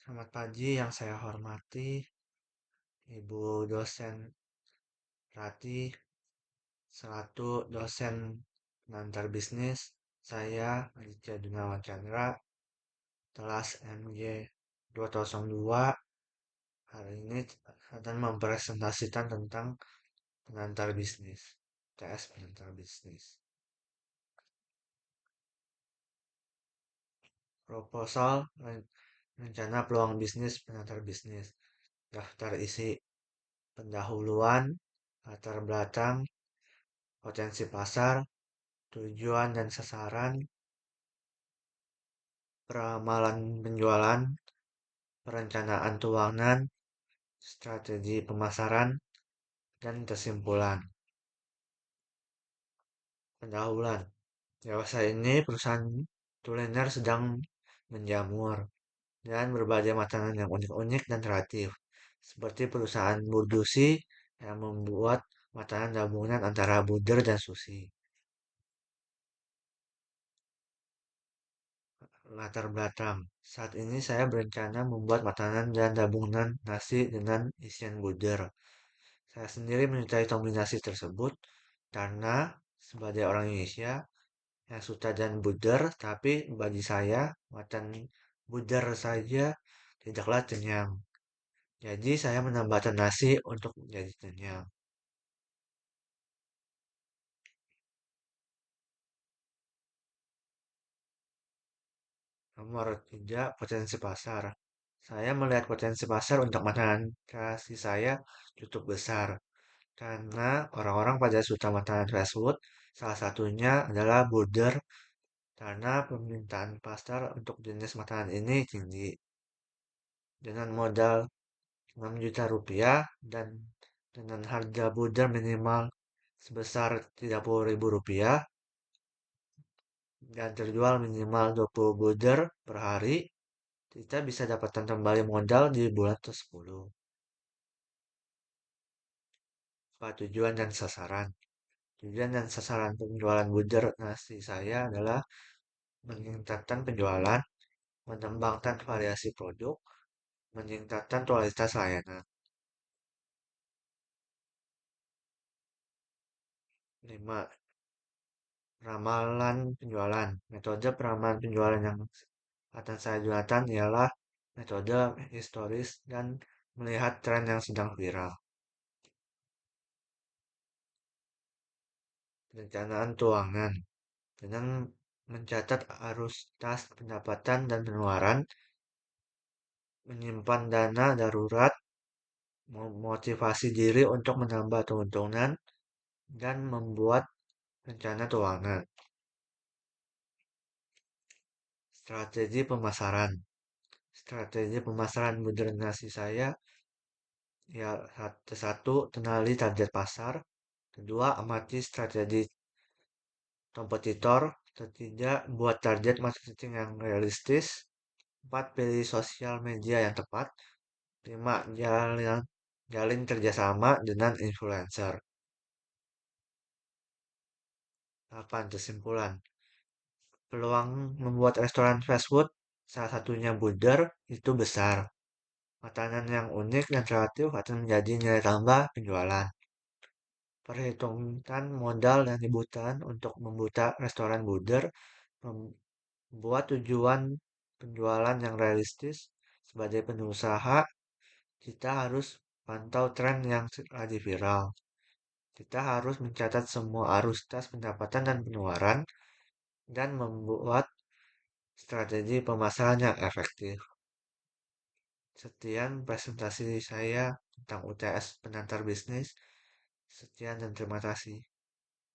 Selamat pagi yang saya hormati, Ibu dosen Rati, selaku dosen pengantar bisnis. Saya, Aditya Gunawan Chandra, kelas MY 202, hari ini akan mempresentasikan tentang pengantar bisnis, TS pengantar bisnis. Proposal rencana peluang bisnis pengantar bisnis. Daftar isi pendahuluan, latar belakang, potensi pasar, tujuan dan sasaran, peramalan penjualan, perencanaan keuangan, strategi pemasaran, dan kesimpulan. Pendahuluan. Dewasa ini perusahaan kuliner sedang menjamur dan berbagai makanan yang unik-unik dan kreatif. Seperti perusahaan Burdusi yang membuat makanan gabungan antara burger dan sushi. Latar belakang. Saat ini saya berencana membuat makanan dan gabungan nasi dengan isian burger. Saya sendiri menyukai kombinasi tersebut karena sebagai orang Indonesia yang suka dan burger, tapi bagi saya makan burger saja tidaklah kenyang. Jadi saya menambahkan nasi untuk menjadi kenyang. Nomor 3, potensi pasar. Saya melihat potensi pasar untuk makanan kreasi saya cukup besar. Karena orang-orang pada suka makanan fast food, salah satunya adalah burger, karena permintaan pasar untuk jenis makanan ini tinggi. Dengan modal 6 juta rupiah dan dengan harga burger minimal sebesar 30.000 rupiah dan terjual minimal 20 burger per hari, kita bisa dapatkan kembali modal di bulan ke-10. Tujuan dan sasaran. Tujuan dan sasaran penjualan burger nasi saya adalah meningkatkan penjualan, mengembangkan variasi produk, meningkatkan kualitas layanan. 5. Ramalan penjualan. Metode peramalan penjualan yang akan saya gunakan ialah metode historis dan melihat tren yang sedang viral. Perencanaan keuangan. Dengan mencatat arus kas pendapatan dan pengeluaran, menyimpan dana darurat, memotivasi diri untuk menambah keuntungan, dan membuat rencana keuangan. Strategi pemasaran. Strategi pemasaran modernisasi saya ya satu, kenali target pasar. Kedua, amati strategi kompetitor. Ketiga, buat target marketing yang realistis. Empat, pilih sosial media yang tepat. Lima, jalin kerjasama dengan influencer. 8, kesimpulan. Peluang membuat restoran fast food, salah satunya burger, itu besar. Makanan yang unik dan kreatif akan menjadi nilai tambah penjualan. Perhitungkan modal yang dibutuhkan untuk membuka restoran burger, membuat tujuan penjualan yang realistis. Sebagai pengusaha, kita harus pantau tren yang lagi viral. Kita harus mencatat semua arus kas pendapatan dan pengeluaran dan membuat strategi pemasaran yang efektif. Sekian presentasi saya tentang UTS pengantar bisnis. Sekian dan terima kasih.